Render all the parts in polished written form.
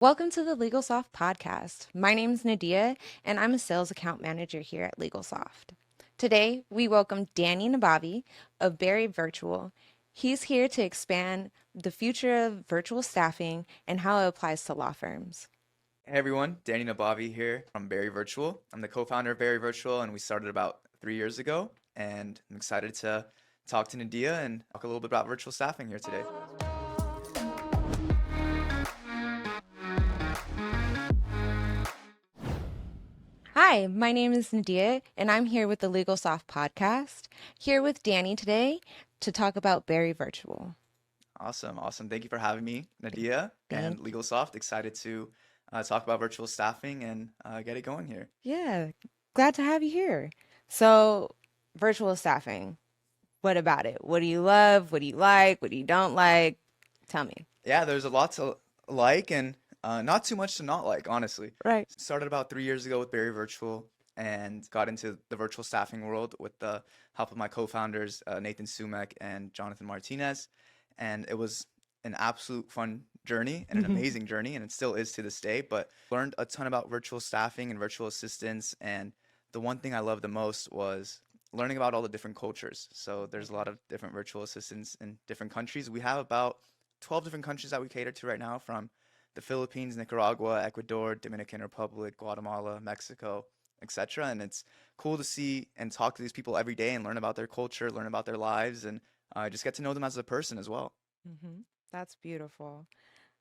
Welcome to the LegalSoft podcast. My name is Nadiyah, and I'm a sales account manager here at LegalSoft. Today, we welcome Danny Nabavi of BerryVirtual. He's here to expand the future of virtual staffing and how it applies to law firms. Hey everyone, Danny Nabavi here from BerryVirtual. I'm the co-founder of BerryVirtual, and we started about 3 years ago. And I'm excited to talk to Nadiyah and talk a little bit about virtual staffing here today. Hi, my name is Nadiyah, and I'm here with the LegalSoft podcast, here with Danny today to talk about BerryVirtual. Awesome. Thank you for having me, Nadiyah and Thank LegalSoft. Excited to talk about virtual staffing and get it going here. Yeah, glad to have you here. So, virtual staffing. What about it? What do you love? What do you like? What do you don't like? Tell me. Yeah, there's a lot to like and not too much to not like, honestly. Right. Started about 3 years ago with BerryVirtual and got into the virtual staffing world with the help of my co-founders, Nathan Sumek and Jonathan Martinez. And it was an absolute fun journey and an amazing journey, and it still is to this day. But learned a ton about virtual staffing and virtual assistants. And the one thing I loved the most was learning about all the different cultures. So there's a lot of different virtual assistants in different countries. We have about 12 different countries that we cater to right now, from the Philippines, Nicaragua, Ecuador, Dominican Republic, Guatemala, Mexico, etc. And it's cool to see and talk to these people every day and learn about their culture, learn about their lives, and just get to know them as a person as well. That's beautiful.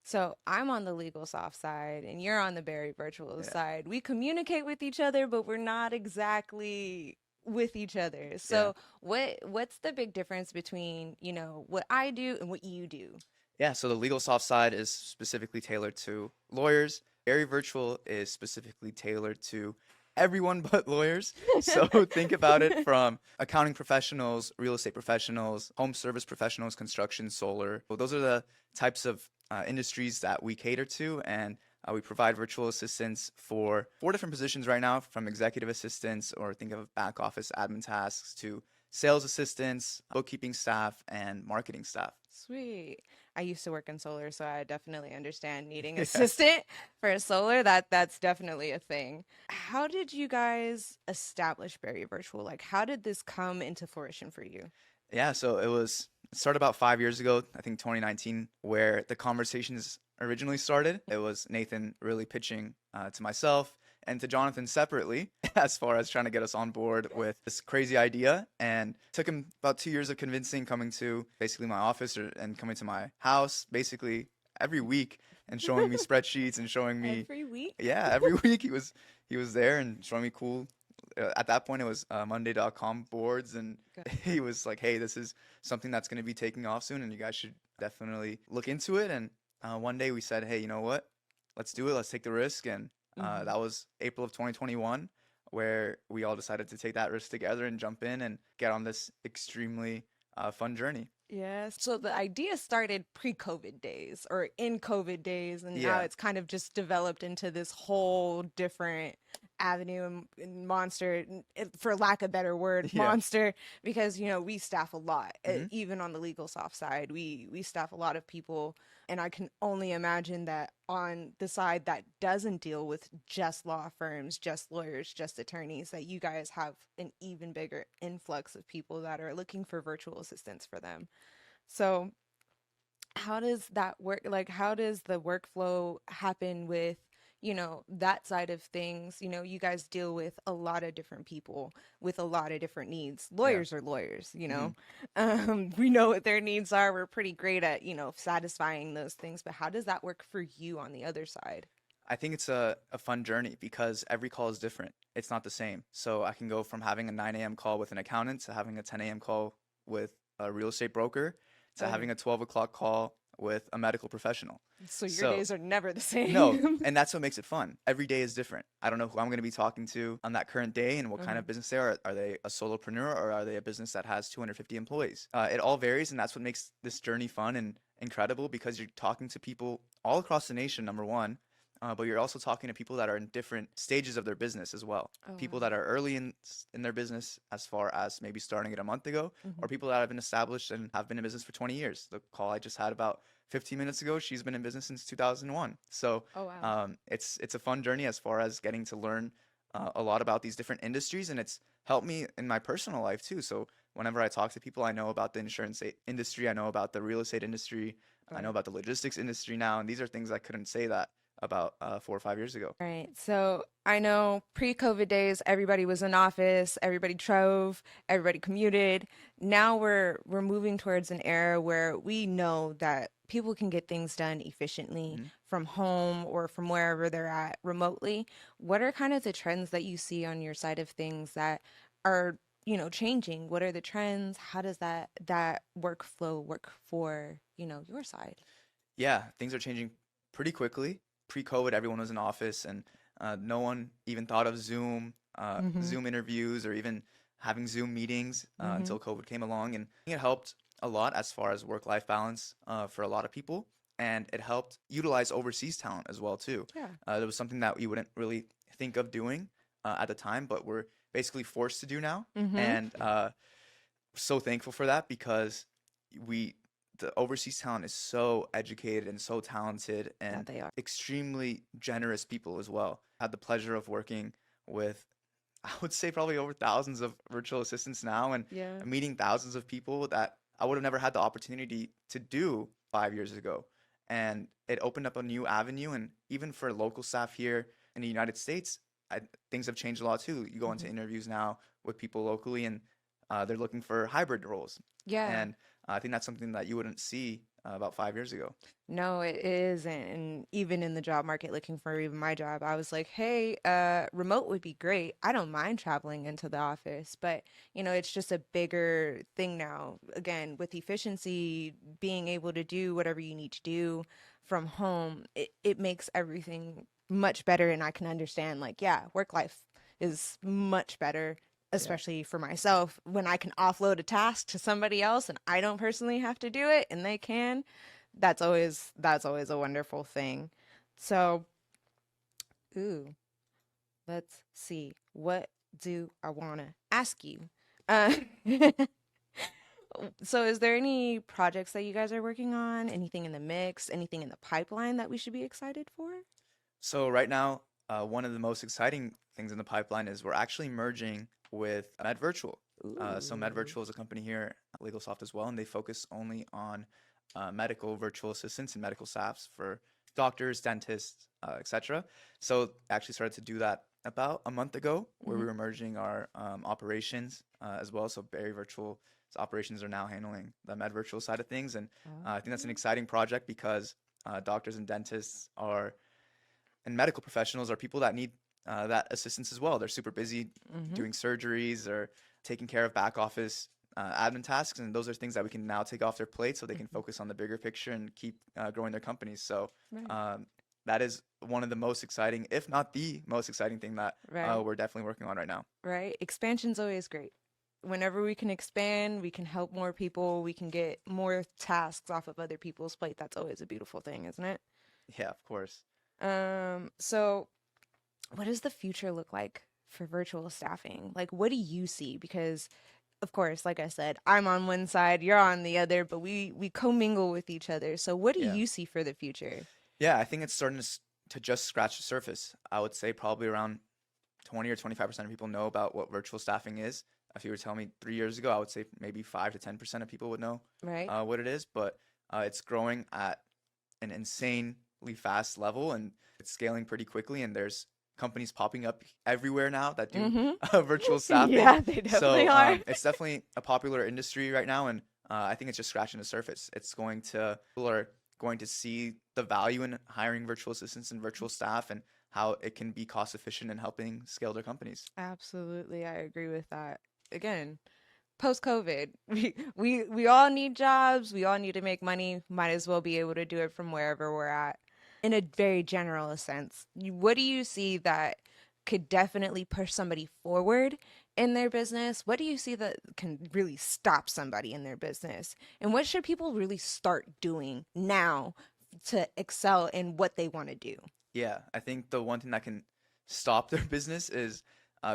So I'm on the legal soft side and you're on the Berry virtual Yeah, side. We communicate with each other, but we're not exactly with each other. yeah, So what's the big difference between, what I do and what you do? yeah. So the legal soft side is specifically tailored to lawyers. Very virtual is specifically tailored to everyone but lawyers. So think about it from accounting professionals, real estate professionals, home service professionals, construction, solar. Well, those are the types of industries that we cater to, and we provide virtual assistants for 4 different positions right now, from executive assistants, or think of back office admin tasks, to sales assistants, bookkeeping staff, and marketing staff. Sweet. I used to work in solar, so I definitely understand needing Yeah. assistant for solar. That's definitely a thing. How did you guys establish Berry Virtual? Like, how did this come into fruition for you? Yeah, so it started about 5 years ago, I think 2019, where the conversations originally started. It was Nathan really pitching to myself and to Jonathan separately as far as trying to get us on board with this crazy idea. And it took him about 2 years of convincing, coming to basically my office and coming to my house basically every week and showing me spreadsheets and showing me, Every week? yeah, every week he was there and showing me cool. At that point, it was Monday.com boards, and he was like, "Hey, this is something that's going to be taking off soon, and you guys should definitely look into it." And one day we said, "Hey, you know what? Let's do it. Let's take the risk." And Hmm. that was April of 2021, where we all decided to take that risk together and jump in and get on this extremely fun journey. Yes. So the idea started pre-COVID days or in COVID days, and now Yeah, it's kind of just developed into this whole different avenue and monster, for lack of a better word, yeah. monster, because we staff a lot, Hmm. even on the legal soft side. We staff a lot of people, and I can only imagine that on the side that doesn't deal with just law firms, just lawyers, just attorneys, that you guys have an even bigger influx of people that are looking for virtual assistants for them. So, how does that work? Like, how does the workflow happen with, that side of things? You guys deal with a lot of different people with a lot of different needs. Yeah. Lawyers are lawyers, Hmm. We know what their needs are. We're pretty great at, satisfying those things. But how does that work for you on the other side? I think it's a fun journey because every call is different. It's not the same. So I can go from having a 9 a.m. call with an accountant to having a 10 a.m. call with a real estate broker to Okay. having a 12 o'clock call with a medical professional. So your So, days are never the no, same. and that's what makes it fun. Every day is different. I don't know who I'm going to be talking to on that current day and what kind of Mhm. business they are. Are they a solopreneur, or are they a business that has 250 employees? It all varies, and that's what makes this journey fun and incredible, because you're talking to people all across the nation, number one. but you're also talking to people that are in different stages of their business as well. Oh, People wow. that are early in their business, as far as maybe starting it a month ago, Hmm. or people that have been established and have been in business for 20 years. The call I just had about 15 minutes ago, she's been in business since 2001. So Oh, wow. it's a fun journey as far as getting to learn a lot about these different industries, and it's helped me in my personal life too. So whenever I talk to people, I know about the insurance industry, I know about the real estate industry, I know Right. about the logistics industry now, and these are things I couldn't say that about 4 or 5 years ago. Right. So I know pre-COVID days, everybody was in office, everybody drove, everybody commuted. Now we're moving towards an era where we know that people can get things done efficiently Mhm. from home or from wherever they're at remotely. What are kind of the trends that you see on your side of things that are, changing? What are the trends? How does that workflow work for, your side? Yeah, things are changing pretty quickly. Pre-COVID, everyone was in office, and no one even thought of Mm-hmm. Zoom interviews, or even having Zoom meetings Mm-hmm. until COVID came along. And it helped a lot as far as work-life balance for a lot of people, and it helped utilize overseas talent as well too. Yeah. That was something that you wouldn't really think of doing at the time, but we're basically forced to do now, Mm-hmm. and so thankful for that because we the overseas talent is so educated and so talented That and they are. extremely generous people as well. Had the pleasure of working with, I would say, probably over thousands of virtual assistants now, and Yeah. meeting thousands of people that I would have never had the opportunity to do 5 years ago. And it opened up a new avenue, and even for local staff here in the United States, things have changed a lot too. You go into Mm-hmm. interviews now with people locally, and they're looking for hybrid roles, Yeah. and I think that's something that you wouldn't see about 5 years ago. No, it is. And even in the job market, looking for even my job, I was like, hey, remote would be great. I don't mind traveling into the office, but it's just a bigger thing now. Again, with efficiency, being able to do whatever you need to do from home, it makes everything much better. And I can understand, like, yeah, work life is much better, Yeah, especially for myself, when I can offload a task to somebody else and I don't personally have to do it and they can. That's always a wonderful thing. So, ooh, let's see. What do I want to ask you? Uh, so is there any projects that you guys are working on? Anything in the mix? Anything in the pipeline that we should be excited for? so right now, one of the most exciting things in the pipeline is we're actually merging with MedVirtual. So Ooh. MedVirtual is a company here, LegalSoft as well, and they focus only on medical virtual assistants and medical staffs for doctors, dentists, etc. So I actually started to do that about a month ago, where Hmm. we were merging our operations as well. So BerryVirtual's operations are now handling the MedVirtual side of things, and I think that's an Oh. exciting project because doctors and dentists are and medical professionals are people that need that assistance as well. They're super busy Hmm. doing surgeries or taking care of back office admin tasks, and those are things that we can now take off their plate so they can Hmm. focus on the bigger picture and keep growing their companies. So Right. um, that is one of the most exciting, if not the most exciting thing that Right. we're definitely working on right now. Right. Expansion's always great. Whenever we can expand, we can help more people, we can get more tasks off of other people's plate. That's always a beautiful thing, isn't it? Yeah, of course. So what does the future look like for virtual staffing? Like, what do you see? Because, of course, like I said, I'm on one side, you're on the other, but we commingle with each other. So, what do Yeah. you see for the future? Yeah, I think it's starting to just scratch the surface. I would say probably around 20 or 25% of people know about what virtual staffing is. If you were telling me 3 years ago, I would say maybe 5 to 10% of people would know Right? what it is, but it's growing at an insanely fast level, and it's scaling pretty quickly. And there's companies popping up everywhere now that do Mm-hmm. virtual staffing. Yeah, they definitely So are. it's definitely a popular industry right now, and I think it's just scratching the surface. People are going to see the value in hiring virtual assistants and virtual staff, and how it can be cost efficient in helping scale their companies. Absolutely, I agree with that. Again, post COVID, we all need jobs, we all need to make money, might as well be able to do it from wherever we're at. In a very general sense, what do you see that could definitely push somebody forward in their business? What do you see that can really stop somebody in their business? And what should people really start doing now to excel in what they want to do? Yeah, I think the one thing that can stop their business is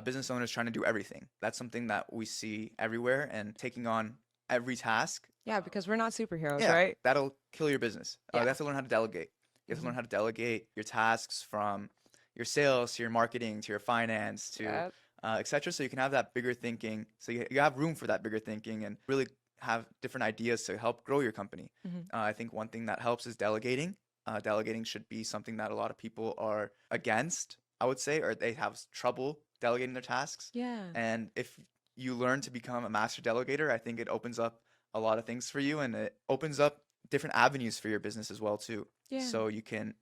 business owners trying to do everything. That's something that we see everywhere, and taking on every task. Yeah, because we're not superheroes, Yeah, right? that'll kill your business. You Yeah. have to learn how to delegate. You have to learn Hmm. how to delegate your tasks from your sales to your marketing to your finance to Yeah. etc. So you can have that bigger thinking. So you have room for that bigger thinking and really have different ideas to help grow your company. Hmm. I think one thing that helps is delegating. Delegating should be something that a lot of people are against, I would say, or they have trouble delegating their tasks. Yeah. And if you learn to become a master delegator, I think it opens up a lot of things for you, and it opens up different avenues for your business as well too. Yeah. So you can,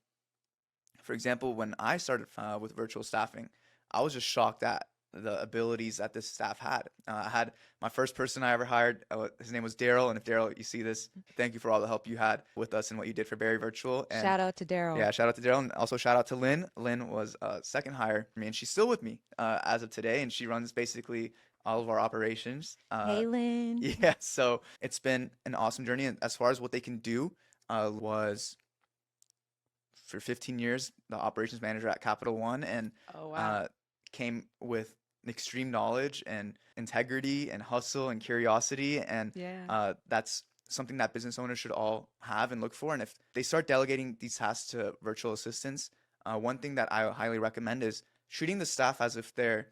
for example, when I started with virtual staffing, I was just shocked at the abilities that this staff had. I had my first person I ever hired. His name was Daryl, and if Daryl, you see this, thank you for all the help you had with us and what you did for BerryVirtual. And Shout out to Daryl. yeah, shout out to Daryl, and also shout out to Lynn. Lynn was a second hire for me, and she's still with me as of today, and she runs basically all of our operations. Hey, Lynn. Yeah, so it's been an awesome journey. And as far as what they can do, was for 15 years the operations manager at Capital One, and Oh, wow. uh, came with extreme knowledge and integrity and hustle and curiosity, and Yeah. that's something that business owners should all have and look for. And if they start delegating these tasks to virtual assistants, one thing that I highly recommend is treating the staff as if they're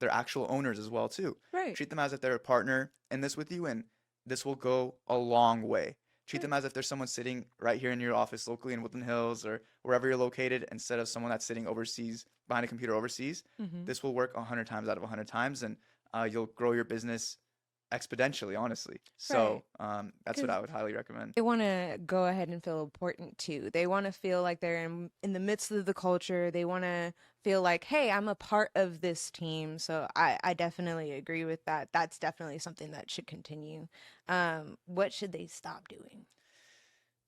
actual owners as well too. Right. Treat them as if they're a partner in this with you, and this will go a long way. Treat Right. them as if there's someone sitting right here in your office locally in Woodland Hills or wherever you're located, instead of someone that's sitting overseas behind a computer overseas. Hmm. This will work 100 times out of 100 times, and you'll grow your business exponentially, honestly. Right. So that's what Because I would highly recommend. they want to go ahead and feel important too. They want to feel like they're in the midst of the culture. They want to feel like, hey, I'm a part of this team. So I definitely agree with that. That's definitely something that should continue. What should they stop doing?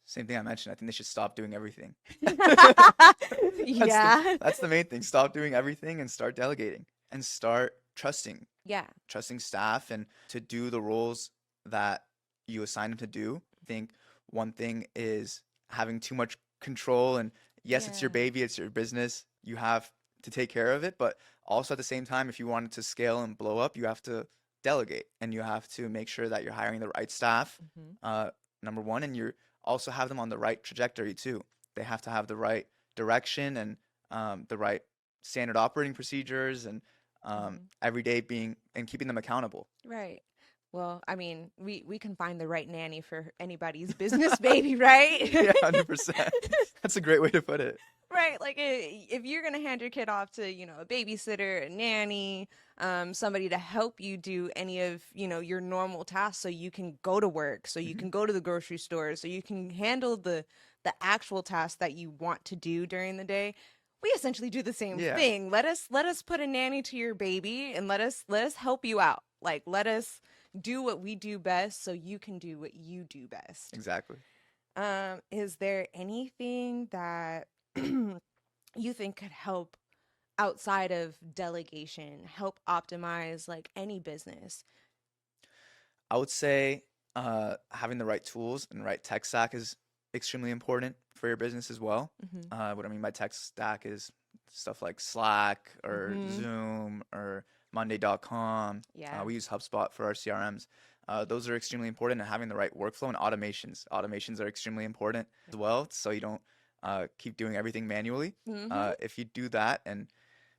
Same thing I mentioned. I think they should stop doing everything. That's the Yeah. that's the main thing. Stop doing everything and start delegating and start Yeah. trusting staff and to do the roles that you assign them to do. I think one thing is having too much control, and yes, it's your Yeah. baby, it's your business. You have to take care of it, but also at the same time, if you want it to scale and blow up, you have to delegate and you have to make sure that you're hiring the right staff. Hmm. Uh, Number one, and you also have them on the right trajectory too. They have to have the right direction and the right standard operating procedures, and Hmm. every day being and keeping them accountable. Right. Well, I mean, we can find the right nanny for anybody's business baby, right? Yeah, 100%. That's a great way to put it. Right. Like if you're gonna hand your kid off to, a babysitter, a nanny, somebody to help you do any of, your normal tasks so you can go to work, so you Hmm. can go to the grocery store, so you can handle the actual tasks that you want to do during the day. We essentially do the same Yeah, thing. Let us put a nanny to your baby and let us help you out. Like let us do what we do best so you can do what you do best. exactly. Is there anything that you think could help outside of delegation, help optimize like any business? I would say having the right tools and right tech stack is extremely important for your business as well. Mm-hmm. What I mean by tech stack is stuff like Slack or Mm-hmm. Zoom or Monday.com. Yeah. We use HubSpot for our CRMs. Those are extremely important, and having the right workflow and automations. Automations are extremely important as well, so you don't keep doing everything manually. Mm-hmm. If you do that, and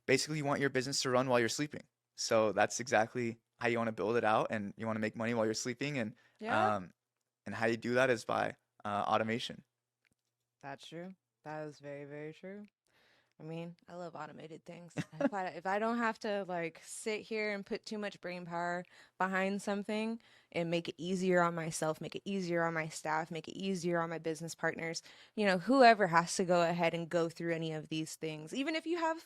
basically you want your business to run while you're sleeping. So that's exactly how you want to build it out, and you want to make money while you're sleeping, Yeah, um, and how you do that is by automation. that's true. That is very, very true. I mean, I love automated things. If I don't have to like sit here and put too much brain power behind something and make it easier on myself, make it easier on my staff, make it easier on my business partners, whoever has to go ahead and go through any of these things, even if you have,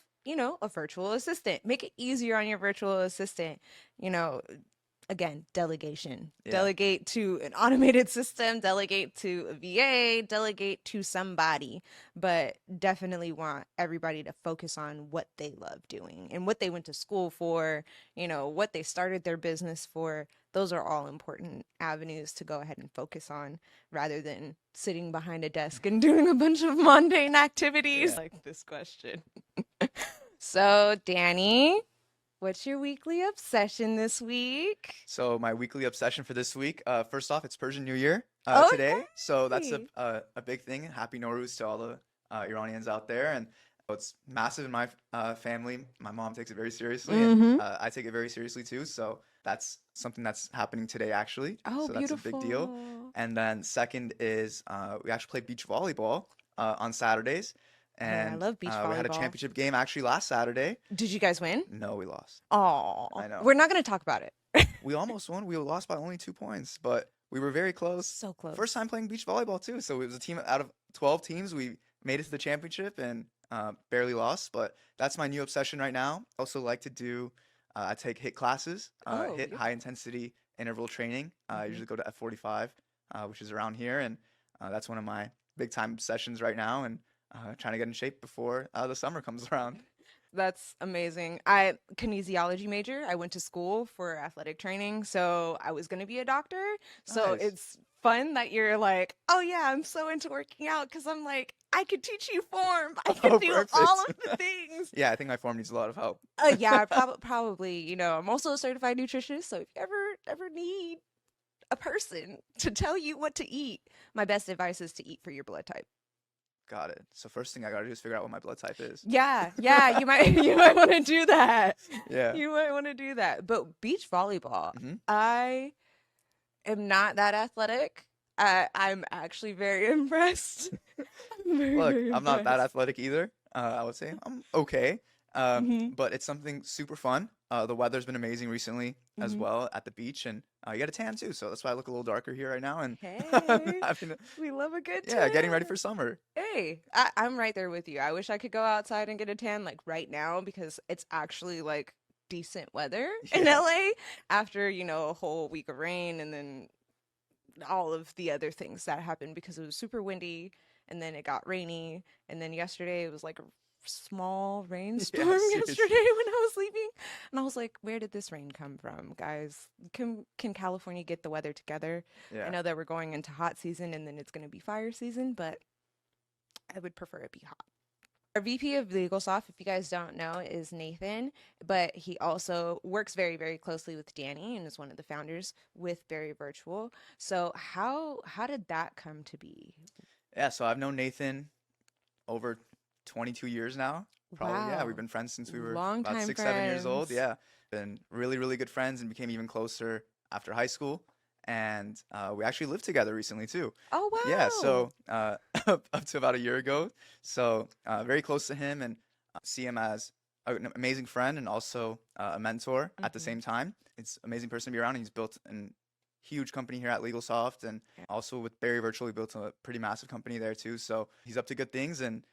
a virtual assistant, make it easier on your virtual assistant. You know, again, delegation. Yeah. Delegate to an automated system, delegate to a VA, delegate to somebody, but definitely want everybody to focus on what they love doing and what they went to school for, what they started their business for. Those are all important avenues to go ahead and focus on rather than sitting behind a desk and doing a bunch of mundane activities. Yeah. Like this question. So, Danny, what's your weekly obsession this week? So my weekly obsession for this week, first off, it's Persian New Year Oh, today, so that's yay! a big thing. Happy Nowruz to all the Iranians out there, and it's massive in my family. My mom takes it very seriously, and Mm-hmm. I take it very seriously too. So that's something that's happening today, actually. Oh, So that's a big deal. beautiful. And then second is we actually play beach volleyball on Saturdays, Oh, I and love beach we had a volleyball. championship game actually last Saturday. Did you guys win? No, we lost. Oh, I know. we're not going to talk about it. We almost won. We lost by only 2 points, but we were very close. So First close. time playing beach volleyball too. So it was a team out of 12 teams. We made it to the championship and barely lost. But that's my new obsession right now. Also like to do. I take HIIT classes, Oh, HIIT high beautiful. intensity interval training. I Hmm. usually go to F45, which is around here, and that's one of my big time obsessions right now. And trying to get in shape before the summer comes around. That's amazing. I kinesiology major. I went to school for athletic training, so I was going to be a doctor. So Nice. it's fun that you're like, oh yeah, I'm so into working out because I'm like, I could teach you form. I can Oh, do all perfect. of the things. Yeah, I think my form needs a lot of help. Yeah, probably. I'm also a certified nutritionist, so if you ever need a person to tell you what to eat, my best advice is to eat for your blood type. Got it. So first thing I gotta do is figure out what my blood type is. Yeah, yeah, you might you might want to do that. Yeah. You might want to do that. But beach volleyball, Hmm. I am not that athletic. I'm actually very impressed. I'm very, Look, very I'm not that impressed. athletic either. I would say I'm okay. Hmm. But it's something super fun. The weather's been amazing recently as Hmm. well at the beach, and you get a tan too. So that's why I look a little darker here right now, and I'm Hey, having, we love a good yeah, getting ready tan. for summer. Hey, I'm right there with you. I wish I could go outside and get a tan like right now because it's actually like decent weather in Yeah. LA after, a whole week of rain and then all of the other things that happened because it was super windy and then it got rainy and then yesterday it was like a small rainstorm Yeah, yesterday seriously. when I was leaving and I was like, where did this rain come from, guys? Can California get the weather together? I Yeah. know that we're going into hot season and then it's going to be fire season, but I would prefer it be hot. Our VP of LegalSoft, if you guys don't know, is Nathan, but he also works very, very closely with Danny and is one of the founders with BerryVirtual. So how did that come to be? Yeah. So I've known Nathan over 22 years now. Probably, yeah. We've Wow, been friends since we were about longtime 6, 7 years old. friends. Yeah. Been really, really good friends and became even closer after high school. And we actually lived together recently too. Oh Yeah. wow. So up to about a year ago. So very close to him and see him as an amazing friend and also a mentor at the Hmm. same time. It's an amazing person to be around. He's built an huge company here at LegalSoft and also with BerryVirtual, he built a pretty massive company there too. So he's up to good things and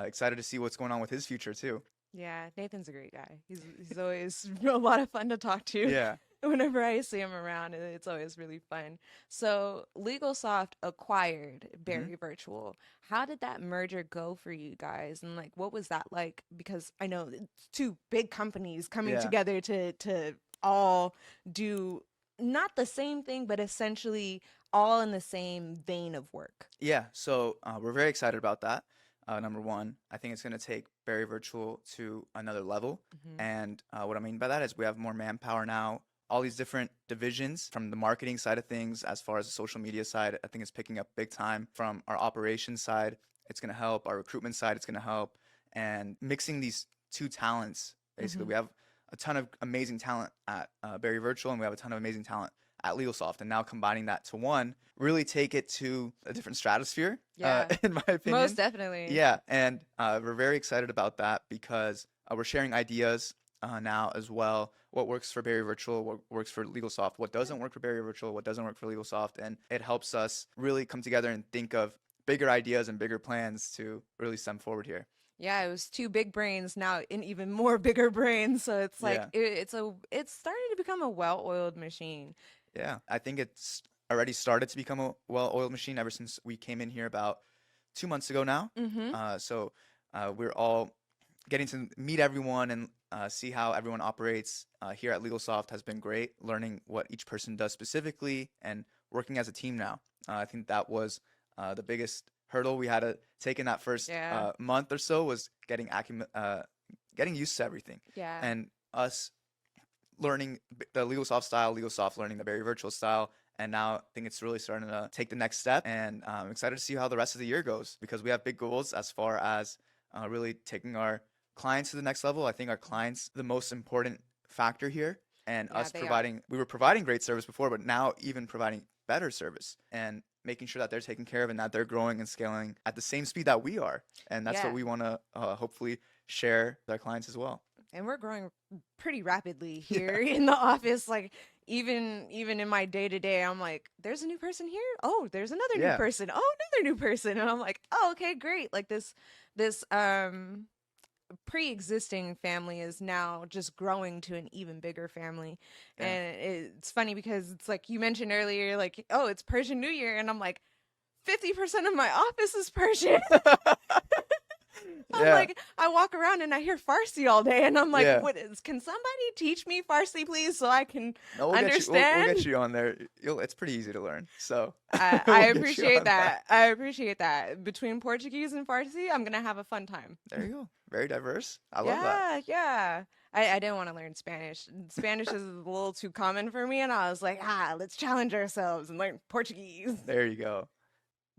excited to see what's going on with his future too. Yeah, Nathan's a great guy. He's always a lot of fun to talk to. Yeah. Whenever I see him around, it's always really fun. So, LegalSoft acquired Hmm. BerryVirtual. How did that merger go for you guys? And like, what was that like? Because I know it's two big companies coming Yeah. together to all do not the same thing, but essentially all in the same vein of work. Yeah, so we're very excited about that. Number one, I think it's going to take Barry Virtual to another level. Hmm. And what I mean by that is we have more manpower now. All these different divisions from the marketing side of things, as far as the social media side, I think it's picking up big time. From our operations side, it's going to help. Our recruitment side, it's going to help. And mixing these two talents, basically, Hmm. we have a ton of amazing talent at Barry Virtual, and we have a ton of amazing talent at LegalSoft, and now combining that to one, really take it to a different stratosphere, Yeah, in my most opinion. definitely. Yeah, and we're very excited about that because we're sharing ideas now as well. What works for Barry Virtual, what works for LegalSoft, what Yeah. doesn't work for Barry Virtual, what doesn't work for LegalSoft, and it helps us really come together and think of bigger ideas and bigger plans to really stem forward here. Yeah, it was two big brains now in even more bigger brains. So it's like Yeah. it's starting to become a well-oiled machine. Yeah, I think it's already started to become a well-oiled machine ever since we came in here about 2 months ago now. Mm-hmm. We're all getting to meet everyone and see how everyone operates here at LegalSoft has been great. Learning what each person does specifically and working as a team now. I think that was the biggest hurdle we had to take in that first Yeah. month or so was getting used to everything Yeah. and us learning the LegalSoft style, LegalSoft learning the BerryVirtual style. And now I think it's really starting to take the next step. And I'm excited to see how the rest of the year goes because we have big goals as far as really taking our clients to the next level. I think our clients the most important factor here, and Yeah, us they are. providing we were providing great service before, but now even providing better service and making sure that they're taken care of and that they're growing and scaling at the same speed that we are. And that's what Yeah. we want to hopefully share with our clients as well. And we're growing pretty rapidly Yeah. here in the office. Like even in my day to day, I'm like, there's a new person here. Oh, there's another new Yeah. person. Oh, another new person. And I'm like, oh, okay, great. Like this pre-existing family is now just growing to an even bigger family. Yeah. And it's funny because it's like you mentioned earlier, like, oh, it's Persian New Year, and I'm like, 50% of my office is Persian. I'm Yeah. like, I walk around and I hear Farsi all day, and I'm like, Yeah. what is, can somebody teach me Farsi, please, so I can No, we'll understand? get you on there. It's pretty easy to learn. So I we'll get you appreciate on that. that. I appreciate that. Between Portuguese and Farsi, I'm gonna have a fun time. There you go. Very diverse. I love that. Yeah, yeah. I didn't want to learn Spanish. Spanish is a little too common for me, and I was like, let's challenge ourselves and learn Portuguese. There you go.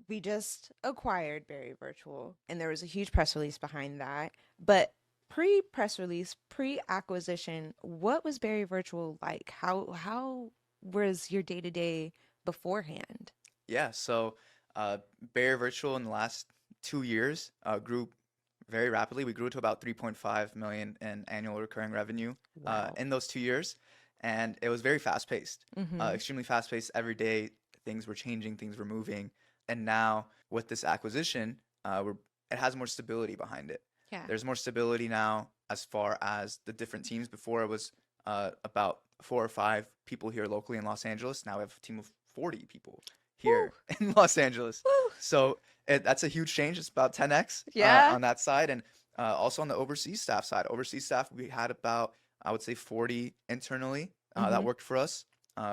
We just acquired BerryVirtual, and there was a huge press release behind that. But pre-press release, pre-acquisition, what was BerryVirtual like? How was your day-to-day beforehand? Yeah. So BerryVirtual in the last 2 years grew very rapidly. We grew to about 3.5 million in annual recurring revenue Wow. in those 2 years, and it was very fast paced, Mm-hmm. extremely fast paced. Every day, things were changing, things were moving, and now with this acquisition, it has more stability behind it. Yeah. There's more stability now as far as the different teams. Before it was about 4 or 5 people here locally in Los Angeles. Now we have a team of 40 people Woo, here in Los Angeles. woo. So that's a huge change. It's about 10x Yeah. on that side. And also on the overseas staff side. Overseas staff, we had about, I would say, 40 internally that Mm-hmm. worked for us,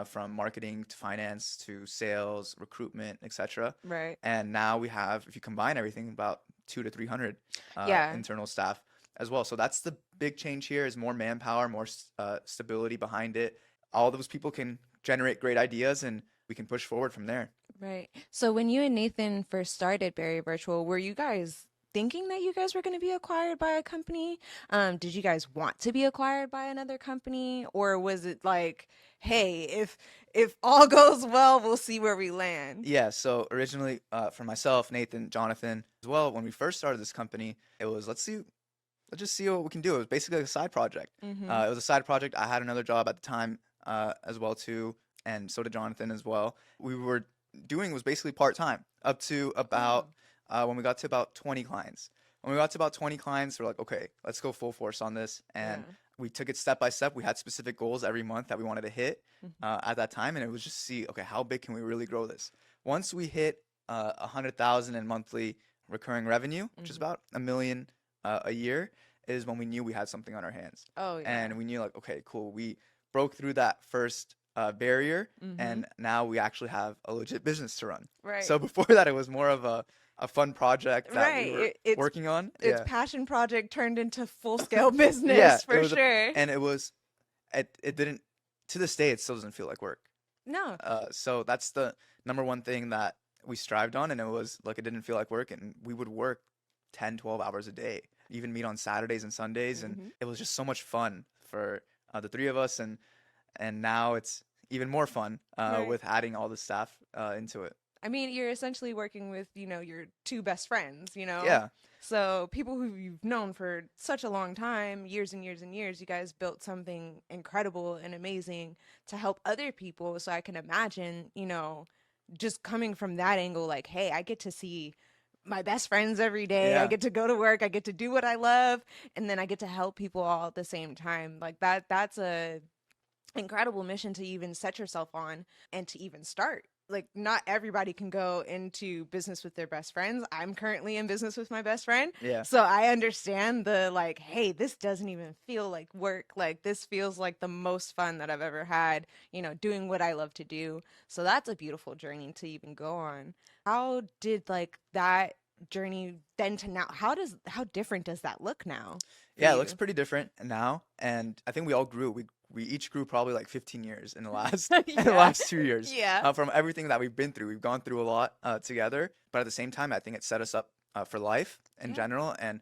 from marketing to finance to sales, recruitment, etc. Right. And now we have, if you combine everything, about 200 to 300 Yeah. internal staff as well. So that's the big change here is more manpower, more stability behind it. All those people can generate great ideas and we can push forward from there. Right. So when you and Nathan first started BerryVirtual, were you guys thinking that you guys were going to be acquired by a company? Did you guys want to be acquired by another company, or was it like, hey, if all goes well, we'll see where we land? Yeah, so originally, for myself, Nathan, Jonathan, as well, when we first started this company, it was let's just see what we can do. It was basically like a side project. Mm-hmm. It was a side project. I had another job at the time, as well too, and so did Jonathan as well. We were doing was basically part time up to about Cool. when we got to about 20 clients. When we got to about 20 clients, we're like, okay, let's go full force on this, and Yeah. we took it step by step. We had specific goals every month that we wanted to hit Mm-hmm. at that time, and it was just see, okay, how big can we really grow this? Once we hit 100,000 in monthly recurring revenue, which is Mm-hmm. about 1 million a year, is when we knew we had something on our hands, Oh yeah. and we knew like, okay, cool, we broke through that first barrier, Mm-hmm. and now we actually have a legit business to run. Right. So before that, it was more of a fun project that we Right. were working on. It's Yeah, passion project turned into full scale yeah, business it for was sure. and it didn't, to this day, it still doesn't feel like work. No. So that's the number one thing that we strived on, and it was like it didn't feel like work, and we would work 10, 12 hours a day, even meet on Saturdays and Sundays, and Mm-hmm. it was just so much fun for the three of us, and now it's even more fun Right. with adding all the staff into it. I mean, you're essentially working with, your two best friends. Yeah, So people who you've known for such a long time, years and years and years, you guys built something incredible and amazing to help other people. So I can imagine, just coming from that angle, like, hey, I get to see my best friends every day. I yeah, get to go to work. I get to do what I love, and then I get to help people all at the same time. Like that's incredible mission to even set yourself on and to even start. Like, not everybody can go into business with their best friends. I'm currently in business with my best friend. Yeah. So I understand the like, hey, this doesn't even feel like work. Like, this feels like the most fun that I've ever had, doing what I love to do. So that's a beautiful journey to even go on. How did like that journey then to now? How different does that look now for Yeah, it looks you? pretty different now, and I think we all grew. We each grew probably like 15 years in the last in the Yeah. last 2 years, Yeah. from everything that we've been through. We've gone through a lot together, but at the same time, I think it set us up for life in Yeah. general. And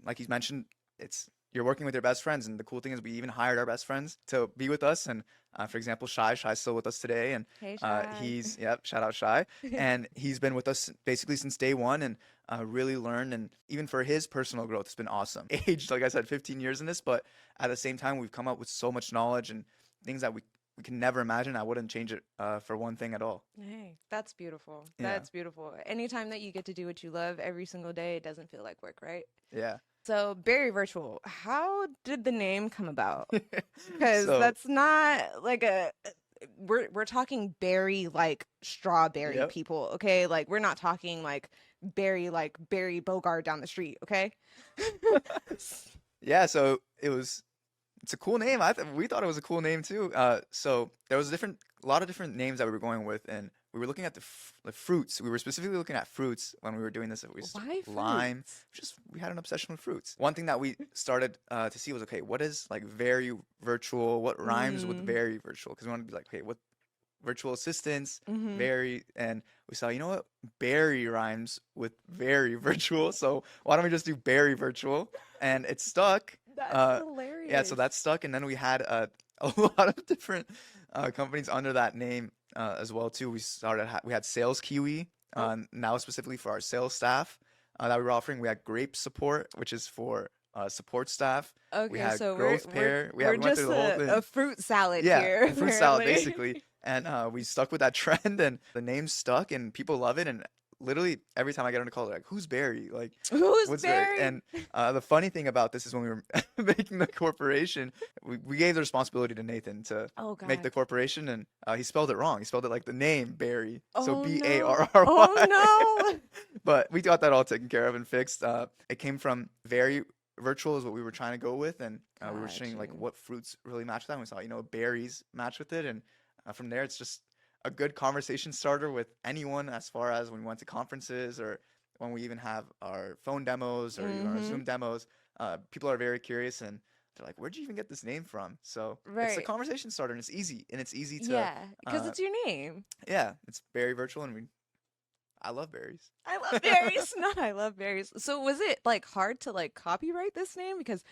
like you mentioned, it's you're working with your best friends, and the cool thing is we even hired our best friends to be with us. And for example, Shy's still with us today, and Hey, Shy. he's yep, shout out Shy, and he's been with us basically since day one, and really learned, and even for his personal growth, it's been awesome. Aged, like I said, 15 years in this, but at the same time, we've come up with so much knowledge and things that we can never imagine. I wouldn't change it for one thing at all. Hey, that's beautiful. Yeah, That's beautiful. Anytime that you get to do what you love every single day, it doesn't feel like work, right? yeah. So, BerryVirtual, how did the name come about? Because So, that's not like we're talking berry like strawberry yep. people, okay? Like we're not talking like Barry Bogard down the street, okay? Yeah, so it's a cool name. We thought it was a cool name too. So there was a lot of different names that we were going with, and we were looking at the fruits. We were specifically looking at fruits when we were doing this. It was Why lime. fruits? Just we had an obsession with fruits. One thing that we started to see was, okay, what is like very virtual? What rhymes with Mm, very virtual? Because we wanted to be like, okay, what virtual assistants, mm-hmm. very, and we saw, you know what, Barry rhymes with very virtual, so why don't we just do Barry virtual? And it stuck. That's Uh, yeah, so hilarious. that stuck, and then we had a lot of different companies under that name as well too. We had Sales Kiwi, Oh, now specifically for our sales staff that we were offering. We had Grape Support, which is for support staff. We okay, had so we're Growth we're Pair. we're We went through just the whole a thing. fruit salad Yeah, here, a fruit salad apparently. basically. And we stuck with that trend, and the name stuck, and people love it. And literally every time I get on a call, they're like, "Who's Barry? Like, Who's what's Barry?" Barry? And the funny thing about this is when we were making the corporation, we gave the responsibility to Nathan to Oh make God. the corporation, and he spelled it wrong. He spelled it like the name Barry, so Oh no. Barrry. Oh no. But we got that all taken care of and fixed. It came from very virtual is what we were trying to go with, and we were Got seeing like you. what fruits really match that. And we saw, berries match with it, and from there it's just a good conversation starter with anyone, as far as when we went to conferences or when we even have our phone demos or even our Mm-hmm. Zoom demos. People are very curious, and they're like, "Where'd you even get this name from?" So it's a Right. conversation starter, and it's easy to, Yeah, because it's your name. yeah, it's very virtual, and I love berries. I love berries. No, I love berries. So was it like hard to like copyright this name? Because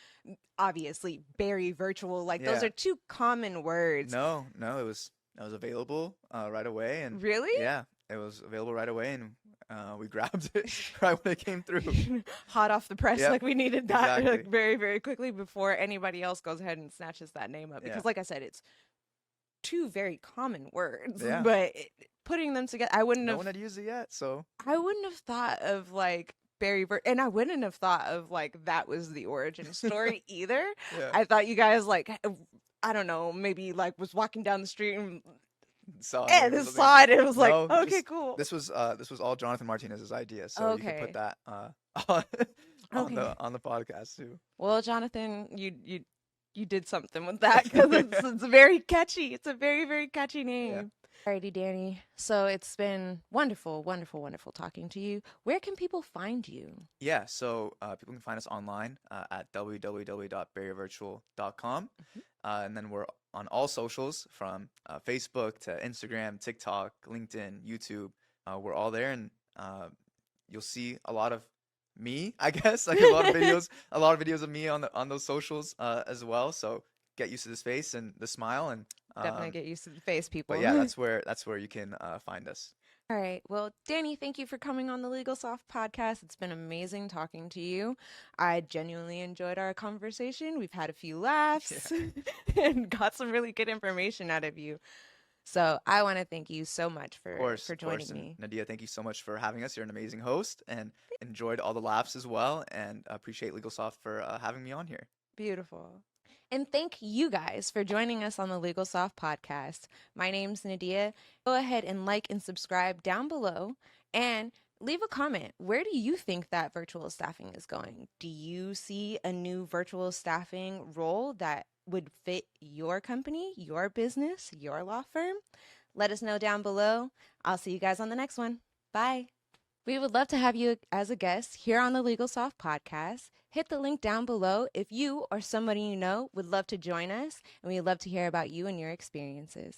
obviously BerryVirtual, like those Yeah. are two common words. No, no, it was available right away, and Really? yeah, it was available right away, and we grabbed it right when it came through. Hot off the press, Yep, like we needed that like exactly. very, very quickly before anybody else goes ahead and snatches that name up. Yeah, Because like I said, it's two very common words, yeah. but putting them together, No one had used it yet, so I wouldn't have thought of like and I wouldn't have thought of like that was the origin story either. yeah. I thought you guys like I don't know, maybe like was walking down the street Saw a and name or this something. saw it. It was like, No, okay, just cool. this was all Jonathan Martinez's idea, so you could put Okay, that on okay. on the podcast too. Well, Jonathan, you did something with that because it's very catchy. It's a very, very catchy Yeah. name. Alrighty, Danny. So it's been wonderful, wonderful, wonderful talking to you. Where can people find you? Yeah, so people can find us online at www.berryvirtual.com. Mhm. And then we're on all socials from Facebook to Instagram, TikTok, LinkedIn, YouTube. We're all there, and you'll see a lot of me, I guess, like a lot of videos of me on those socials as well. So get used to this face and the smile, and Definitely get used to the face, but people. yeah, that's where you can find us. All right. Well, Danny, thank you for coming on the Legal Soft podcast. It's been amazing talking to you. I genuinely enjoyed our conversation. We've had a few Yeah, laughs and got some really good information out of you. So I want to thank you so much for of course. joining And me. Nadia, thank you so much for having us. You're an amazing host, and enjoyed all the laughs as well. And appreciate LegalSoft for having me on here. Beautiful. And thank you guys for joining us on the Legal Soft podcast. My name's Nadiyah. Go ahead and like and subscribe down below and leave a comment. Where do you think that virtual staffing is going? Do you see a new virtual staffing role that would fit your company, your business, your law firm? Let us know down below. I'll see you guys on the next one. Bye. We would love to have you as a guest here on the Legal Soft podcast. Hit the link down below if you or somebody you know would love to join us, and we'd love to hear about you and your experiences.